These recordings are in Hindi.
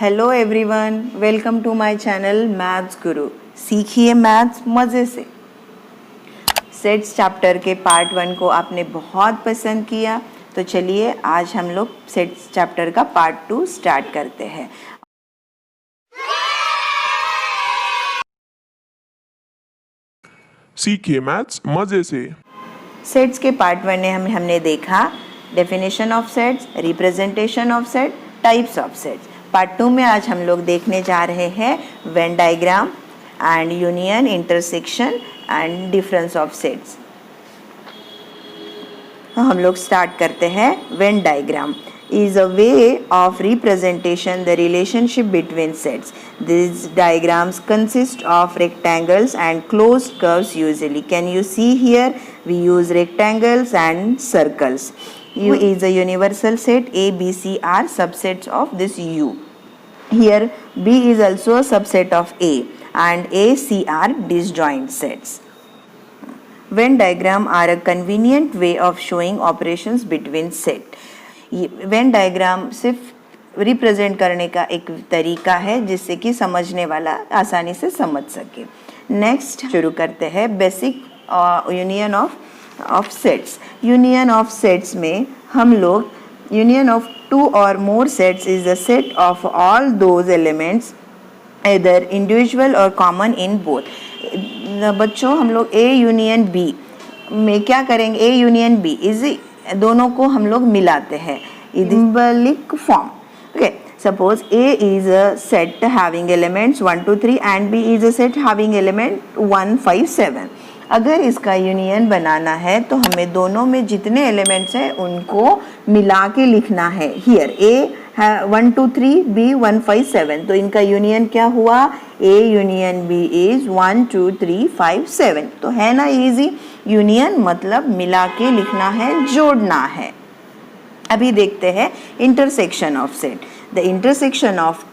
Hello everyone, welcome to my channel Maths Guru. सीखिए मैथ्स मज़े से। सेट्स चैप्टर के पार्ट 1 को आपने बहुत पसंद किया, तो चलिए आज हम लोग सेट्स चैप्टर का पार्ट 2 स्टार्ट करते हैं। सीखिए मैथ्स मजे से। सेट्स के पार्ट 1 में हमने देखा definition of sets, representation of set, types of sets. Part 2 में आज हम लोग देखने जा रहे हैं Venn diagram and union, intersection and difference of sets. हम लोग स्टार्ट करते हैं। Venn diagram is a way of representation the relationship between sets. These diagrams consist of rectangles and closed curves usually. Can you see here? We use rectangles and circles. U is a universal set. A, B, C are subsets of this U. Here B is also a subset of A and A, C are disjoint sets. Venn diagram are a convenient way of showing operations between set. Venn diagram सिर्फ रिप्रेजेंट करने का एक तरीका है जिससे कि समझने वाला आसानी से समझ सके। नेक्स्ट शुरू करते हैं basic union of sets. Union of sets में हम लोग union of two or more sets is the set of all those elements either individual or common in both. बच्चों, हम लोग ए यूनियन बी में क्या करेंगे? ए यूनियन बी इज दोनों को हम लोग मिलाते हैं symbolic form. Okay, suppose A is a set having elements 1 2 3 and B is a set having element 1 5 7। अगर इसका यूनियन बनाना है तो हमें दोनों में जितने एलिमेंट्स हैं उनको मिला के लिखना है। हियर A 1 2 3 B 1 5 7, तो इनका यूनियन क्या हुआ? A union B is 1 2 3 5 7। तो है ना इजी? यूनियन मतलब मिला के लिखना है, जोड़ना है। अभी देखते हैं intersection of set. The intersection of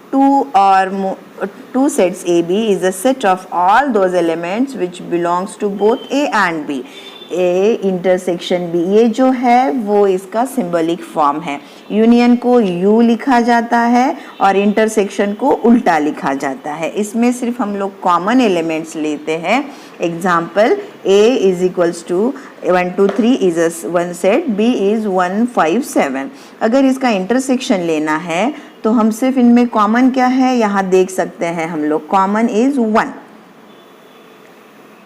two sets AB is a set of all those elements which belongs to both A and B. A intersection B, ये जो है वो इसका सिंबॉलिक फॉर्म है। यूनियन को U लिखा जाता है और इंटरसेक्शन को उल्टा लिखा जाता है। इसमें सिर्फ हम लोग कॉमन एलिमेंट्स लेते हैं। Example A is equals to 1 2 3 is one set, B is 1 5 7। अगर इसका इंटरसेक्शन लेना है तो हम सिर्फ इनमें कॉमन क्या है यहाँ देख सकते हैं हम लोग। Common is 1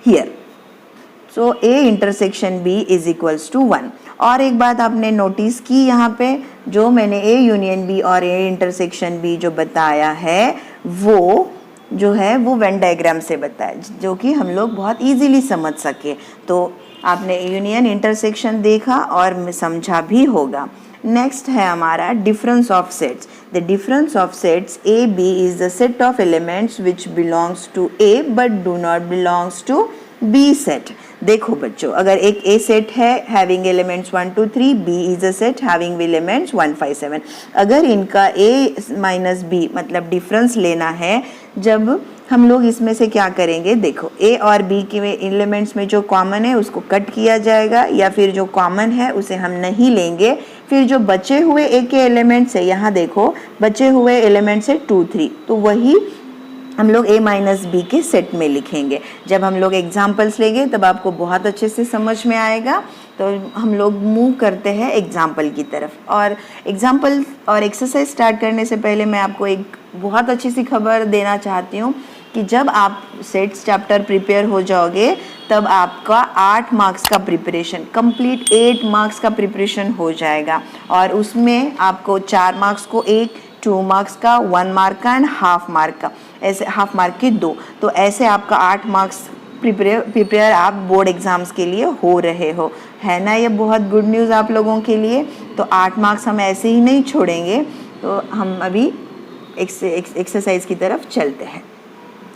here, so A intersection B is equals to 1। और एक बात आपने नोटिस की यहाँ पे, जो मैंने A यूनियन B और A इंटरसेक्शन B जो बताया है वो जो है वो वेन डायग्राम से बताया, जो कि हम लोग बहुत इजीली समझ सके। तो आपने यूनियन इंटरसेक्शन देखा और समझा भी होगा। नेक्स्ट है हमारा difference of sets. The difference of sets A B is the set of elements which belongs to A but do not belongs to B set. देखो बच्चों, अगर एक ए सेट है having elements 1 2 3, B is a set having elements 1 5 7। अगर इनका ए माइनस बी मतलब डिफरेंस लेना है, जब हम लोग इसमें से क्या करेंगे? देखो, ए और बी के एलिमेंट्स में जो कॉमन है उसको कट किया जाएगा, या फिर जो कॉमन है उसे हम नहीं लेंगे। फिर जो बचे हुए ए के एलिमेंट्स है, यहाँ देखो बचे हुए एलिमेंट्स है 2 3, तो वही हम लोग a माइनस बी के सेट में लिखेंगे। जब हम लोग एग्जाम्पल्स लेंगे तब आपको बहुत अच्छे से समझ में आएगा। तो हम लोग मूव करते हैं एग्जाम्पल की तरफ। और एग्जाम्पल और एक्सरसाइज स्टार्ट करने से पहले मैं आपको एक बहुत अच्छी सी खबर देना चाहती हूँ कि जब आप सेट्स चैप्टर प्रिपेयर हो जाओगे तब आपका 8 मार्क्स का प्रिपरेशन, कंप्लीट 8 मार्क्स का प्रिपरेशन हो जाएगा। और उसमें आपको 4 मार्क्स को 1, 2 मार्क्स का, 1 मार्क का एंड हाफ मार्क का, ऐसे हाफ मार्क के 2। तो ऐसे आपका 8 मार्क्स प्रिपेयर आप बोर्ड एग्जाम्स के लिए हो रहे हो। है ना ये बहुत गुड न्यूज़ आप लोगों के लिए? तो 8 मार्क्स हम ऐसे ही नहीं छोड़ेंगे। तो हम अभी एक्सरसाइज की तरफ चलते हैं।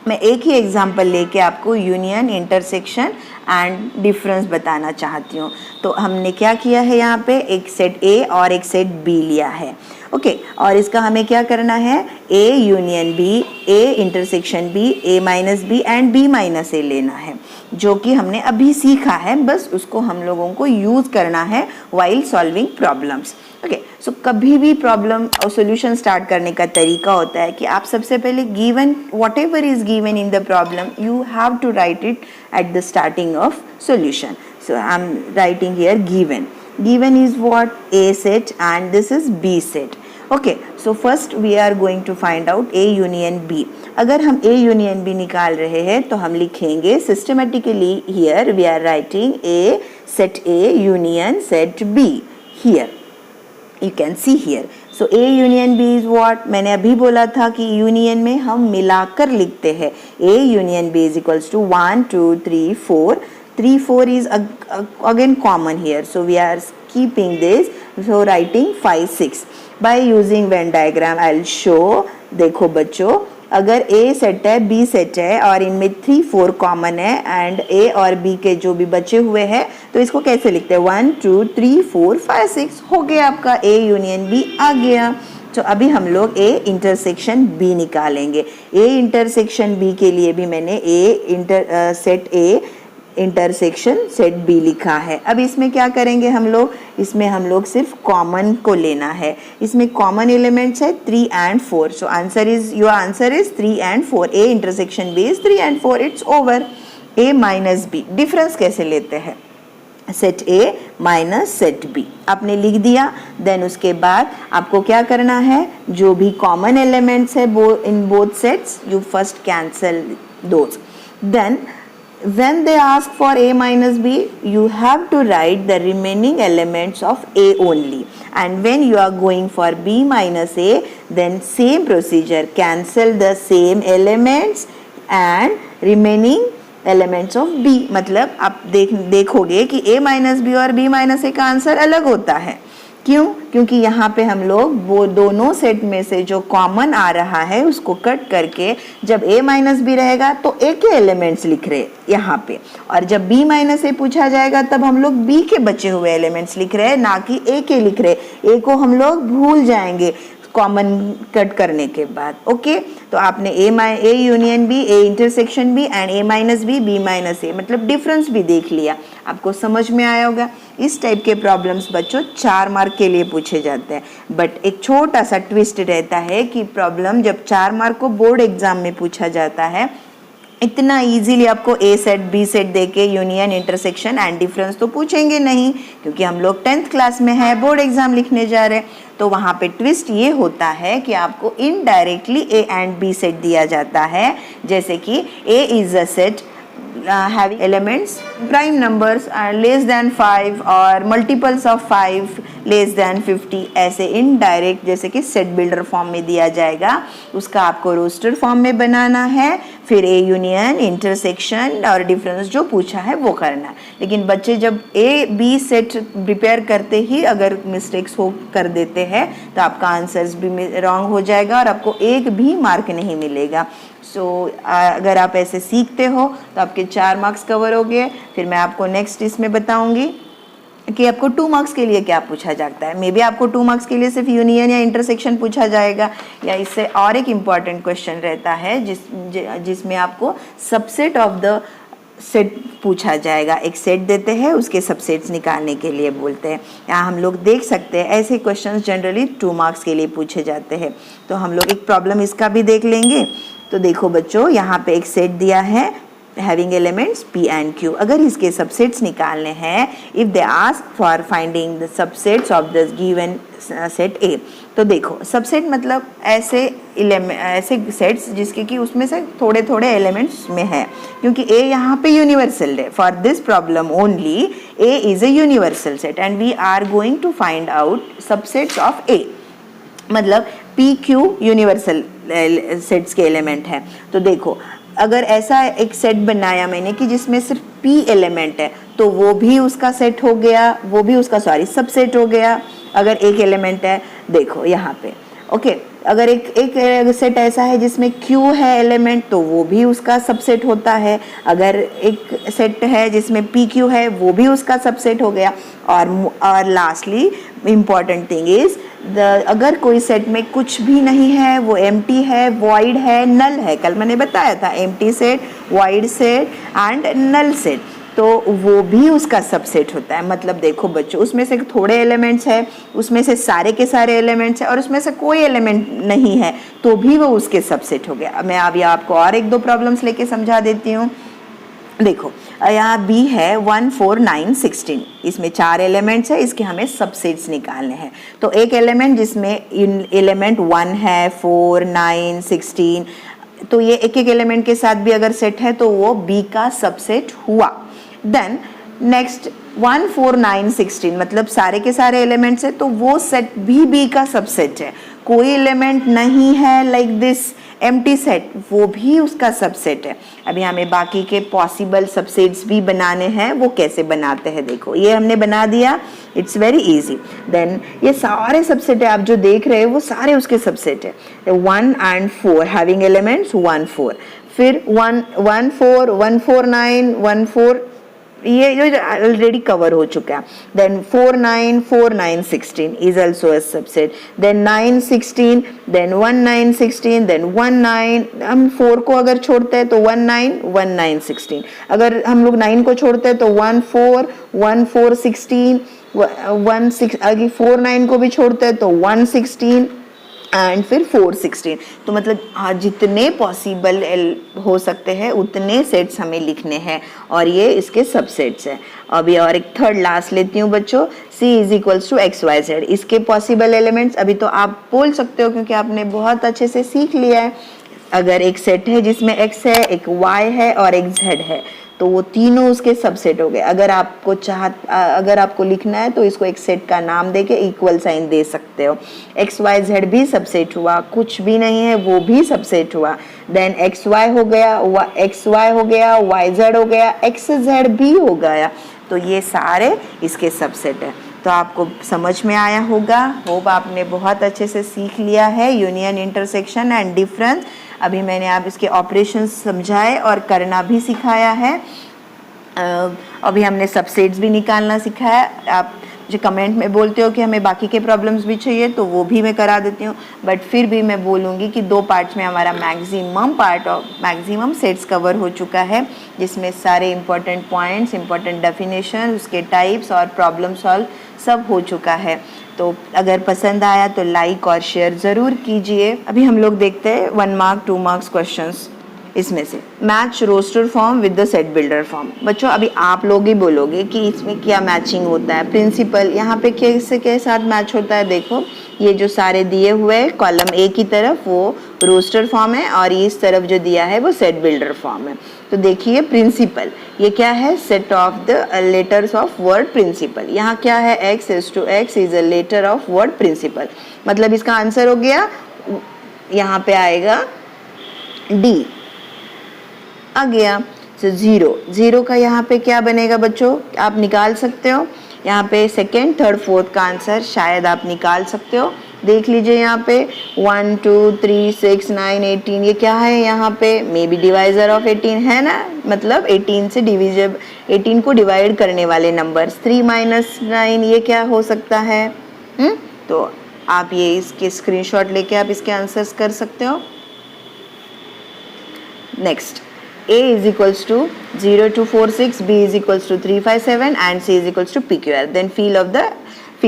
मैं एक ही एग्जाम्पल लेके आपको यूनियन, इंटरसेक्शन एंड डिफरेंस बताना चाहती हूँ। तो हमने क्या किया है, यहाँ पे एक सेट ए और एक सेट बी लिया है। ओके, और इसका हमें क्या करना है? A union B, A intersection B, A minus B and B minus A लेना है। जो कि हमने अभी सीखा है, बस उसको हम लोगों को यूज़ करना है वाइल सॉल्विंग प्रॉब्लम्स। ओके, सो कभी भी प्रॉब्लम और सॉल्यूशन स्टार्ट करने का तरीका होता है कि आप सबसे पहले given whatever is given in the problem you have to write it at the starting of solution. So I am writing here given is what? A set, and this is B set. Okay, so first we are going to find out A union B. अगर हम A union B निकाल रहे हैं तो हम लिखेंगे systematically here we are writing A set A union set B here. You can see here. So A union B is what? मैंने अभी बोला था कि यूनियन में हम मिलाकर लिखते हैं. A union B is equals to 1 2 3 4. 3 4 is again common here, so we are keeping this, so writing 5 6. By using Venn diagram I'll show. देखो बच्चों, अगर A सेट है B सेट है और इनमें 3 4 कॉमन है एंड A और B के जो भी बचे हुए हैं तो इसको कैसे लिखते हैं? 1 2 3 4 5 6 हो गया, आपका A यूनियन B आ गया। तो अभी हम लोग A इंटरसेक्शन B निकालेंगे। A इंटरसेक्शन B के लिए भी मैंने set A intersection set B लिखा है। अब इसमें क्या करेंगे हम लोग? इसमें हम लोग सिर्फ कॉमन को लेना है। इसमें कॉमन एलिमेंट्स है 3 and 4, so your answer is 3 and 4। A intersection B is 3 and 4, it's over. A minus B, difference कैसे लेते हैं? Set A minus set B आपने लिख दिया। देन उसके बाद आपको क्या करना है? जो भी कॉमन एलिमेंट्स है in both sets you first cancel those. Then when they ask for A minus B, you have to write the remaining elements of A only, and when you are going for B minus A, then same procedure, cancel the same elements and remaining elements of B। मतलब आप देखोगे कि A minus B और B minus A का आंसर अलग होता है। क्यों? क्योंकि यहाँ पे हम लोग वो दोनों सेट में से जो कॉमन आ रहा है उसको कट करके जब A माइनस बी रहेगा तो A के एलिमेंट्स लिख रहे यहाँ पे, और जब B माइनस A पूछा जाएगा तब हम लोग B के बचे हुए एलिमेंट्स लिख रहे हैं, ना कि A के लिख रहे। A को हम लोग भूल जाएंगे कॉमन कट करने के बाद। ओके, तो आपने A union B, A intersection B and A minus B, B minus A, मतलब डिफरेंस भी देख लिया। आपको समझ में आया होगा। इस टाइप के प्रॉब्लम्स बच्चों 4 मार्क के लिए पूछे जाते हैं, बट एक छोटा सा ट्विस्ट रहता है कि प्रॉब्लम जब 4 मार्क को बोर्ड एग्जाम में पूछा जाता है, इतना इजीली आपको ए सेट बी सेट देके यूनियन इंटरसेक्शन एंड डिफरेंस तो पूछेंगे नहीं, क्योंकि हम लोग 10th क्लास में है, बोर्ड एग्जाम लिखने जा रहे हैं। तो वहाँ पे ट्विस्ट ये होता है कि आपको indirectly A and B set दिया जाता है, जैसे कि A is a set having elements prime numbers are less than 5 और multiples of 5 less than 50, ऐसे इनडायरेक्ट जैसे कि सेट बिल्डर फॉर्म में दिया जाएगा, उसका आपको रोस्टर फॉर्म में बनाना है, फिर ए यूनियन इंटरसेक्शन और डिफरेंस जो पूछा है वो करना है। लेकिन बच्चे जब ए बी सेट प्रिपेयर करते ही अगर मिस्टेक्स हो कर देते हैं तो आपका आंसर्स भी रॉन्ग हो जाएगा और आपको एक भी मार्क नहीं मिलेगा। सो अगर आप ऐसे सीखते हो तो आपके 4 मार्क्स कवर हो गए। फिर मैं आपको नेक्स्ट इसमें बताऊंगी कि आपको 2 मार्क्स के लिए क्या पूछा जाता है। मे बी आपको 2 मार्क्स के लिए सिर्फ यूनियन या इंटरसेक्शन पूछा जाएगा, या इससे और एक इम्पॉर्टेंट क्वेश्चन रहता है जिसमें आपको सबसेट ऑफ द सेट पूछा जाएगा। एक सेट देते हैं, उसके सबसेट्स निकालने के लिए बोलते हैं। यहाँ हम लोग देख सकते हैं ऐसे क्वेश्चंस जनरली 2 मार्क्स के लिए पूछे जाते हैं। तो हम लोग एक प्रॉब्लम इसका भी देख लेंगे। तो देखो बच्चों, यहाँ पे एक सेट दिया है having elements P and Q। अगर इसके सबसेट्स निकालने हैं, if they ask for finding the subsets of the given set A, तो देखो सबसेट मतलब ऐसे सेट्स जिसके कि उसमें से थोड़े थोड़े एलिमेंट्स में है, क्योंकि A यहाँ पे यूनिवर्सल है। For this problem only A is A universal set and we are going to find out subsets of A, मतलब पी क्यू यूनिवर्सल सेट्स के एलिमेंट है। तो देखो अगर ऐसा एक सेट बनाया मैंने कि जिसमें सिर्फ पी एलिमेंट है तो वो भी उसका सेट हो गया, वो भी उसका सबसेट हो गया। अगर एक एलिमेंट है, देखो यहाँ पे ओके, अगर एक सेट ऐसा है जिसमें क्यू है एलिमेंट तो वो भी उसका सबसेट होता है। अगर एक सेट है जिसमें पी क्यू है वो भी उसका सबसेट हो गया। और लास्टली इम्पॉर्टेंट थिंग इज अगर कोई सेट में कुछ भी नहीं है, वो एम्प्टी है, वॉइड है, नल है, कल मैंने बताया था empty set, void set and null set, तो वो भी उसका सबसेट होता है। मतलब देखो बच्चों, उसमें से थोड़े एलिमेंट्स है, उसमें से सारे के सारे एलिमेंट्स है और उसमें से कोई एलिमेंट नहीं है तो भी वो उसके सबसेट हो गया। मैं अभी आपको और एक दो प्रॉब्लम्स लेके समझा देती हूँ। देखो यहाँ बी है 1 4 9 16, इसमें 4 एलिमेंट्स है, इसके हमें सबसेट्स निकालने हैं। तो एक एलिमेंट जिसमें एलिमेंट 1 है, 4 9 16, तो ये एक एक एलिमेंट के साथ भी अगर सेट है तो वो बी का सबसेट हुआ। देन नेक्स्ट 1 4 9 16 मतलब सारे के सारे एलिमेंट्स है तो वो सेट भी बी का सबसेट है। कोई एलिमेंट नहीं है लाइक दिस एम्प्टी सेट, वो भी उसका सबसेट है। अभी हमें बाकी के पॉसिबल सबसेट्स भी बनाने हैं, वो कैसे बनाते हैं देखो, ये हमने बना दिया, इट्स वेरी इजी। देन ये सारे सबसेट है आप जो देख रहे हो वो सारे उसके सबसेट है। 1 and 4 हैविंग एलिमेंट्स 1 4, फिर 1 1 4 1 4 9 1 4, ये ऑलरेडी कवर हो चुका है। Then 4 9 4 9 16 is also a subset. Then 9 16, then 1 9 16, then 1 9, हम 4 को अगर छोड़ते हैं तो 1 9 1 9 16, अगर हम लोग 9 को छोड़ते हैं तो 1 4 1 4 16, 1 6, अगर 4 9 को भी छोड़ते हैं तो 1 16 एंड फिर 4 16। तो मतलब जितने पॉसिबल हो सकते हैं उतने सेट्स हमें लिखने हैं और ये इसके सबसेट्स हैं। अभी और एक थर्ड लास्ट लेती हूँ बच्चों, C is equals to x y z, इसके पॉसिबल एलिमेंट्स अभी तो आप बोल सकते हो क्योंकि आपने बहुत अच्छे से सीख लिया है। अगर एक सेट है जिसमें x है, एक y है और एक z है तो वो तीनों उसके सबसेट हो गए। अगर आपको लिखना है तो इसको एक सेट का नाम देके इक्वल साइन दे सकते हो। एक्स वाई जेड भी सबसेट हुआ, कुछ भी नहीं है वो भी सबसेट हुआ। देन एक्स वाई हो गया, वाई जेड हो गया, एक्स जेड भी हो गया, तो ये सारे इसके सबसेट है। तो आपको समझ में आया होगा, होप आपने बहुत अच्छे से सीख लिया है यूनियन, इंटरसेक्शन एंड डिफरेंस। अभी मैंने आप इसके ऑपरेशंस समझाए और करना भी सिखाया है। अभी हमने सबसेट्स भी निकालना सिखाया। आप जो कमेंट में बोलते हो कि हमें बाकी के प्रॉब्लम्स भी चाहिए तो वो भी मैं करा देती हूँ, बट फिर भी मैं बोलूँगी कि 2 पार्ट्स में हमारा मैक्सिमम सेट्स कवर हो चुका है, जिसमें सारे इंपॉर्टेंट पॉइंट्स, इंपॉर्टेंट डेफिनेशन, उसके टाइप्स और प्रॉब्लम सॉल्व सब हो चुका है। तो अगर पसंद आया तो लाइक और शेयर ज़रूर कीजिए। अभी हम लोग देखते हैं 1 मार्क 2 मार्क्स क्वेश्चंस। इसमें से match roster form with the set builder form. बच्चों अभी आप लोग ही बोलोगे कि इसमें क्या मैचिंग होता है। प्रिंसिपल यहाँ पे किससे के साथ मैच होता है, देखो ये जो सारे दिए हुए कॉलम ए की तरफ वो रोस्टर फॉर्म है और इस तरफ जो दिया है वो सेट बिल्डर फॉर्म है। तो देखिए प्रिंसिपल ये क्या है, set of the letters of word principal. यहाँ क्या है, x is to x is a letter of word principal. मतलब इसका आंसर हो गया, यहाँ पे आएगा D आ गया। तो 0 का यहाँ पे क्या बनेगा बच्चों, आप निकाल सकते हो। यहाँ पे सेकेंड, थर्ड, फोर्थ का आंसर शायद आप निकाल सकते हो। देख लीजिए यहाँ पे 1 2 3 6 9 18, ये क्या है यहाँ पे, मे बी डिवाइजर ऑफ 18 है ना, मतलब 18 से डिविजन 18 को डिवाइड करने वाले नंबर्स। 3 - 9 ये क्या हो सकता है। तो आप ये इसके स्क्रीनशॉट लेके आप इसके आंसर्स कर सकते हो। Next, A is equals to 0 to 4 6, B is equals to 3 5 7 and C is equals to PQR. Then fill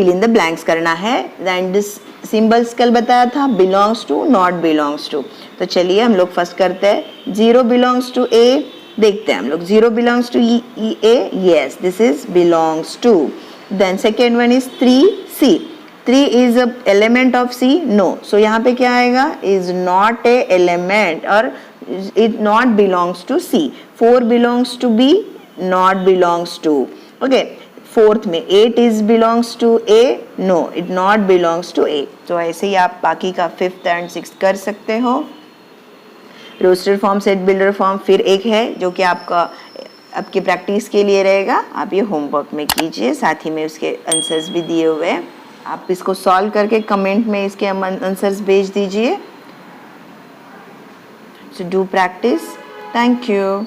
in the blanks करना है। Then this symbols कल बताया था, belongs to, not belongs to। तो चलिए हम लोग फर्स्ट करते हैं। 0 belongs to A, देखते हैं हम लोग। 0 belongs to A, yes this is belongs to। Then second one is 3C, 3 is a element of C, no, so यहाँ पे क्या आएगा, is not a element और it not belongs to C। 4 belongs to B, not belongs to, okay। Fourth में 8 is belongs to A, no it not belongs to A। तो ऐसे ही आप बाकी का 5th and 6th कर सकते हो। Roster form, set builder form फिर एक है जो कि आपकी प्रैक्टिस के लिए रहेगा। आप ये होमवर्क में कीजिए, साथ ही में उसके आंसर्स भी दिए हुए हैं। आप इसको सॉल्व करके कमेंट में इसके आंसर्स भेज दीजिए। So do practice. Thank you.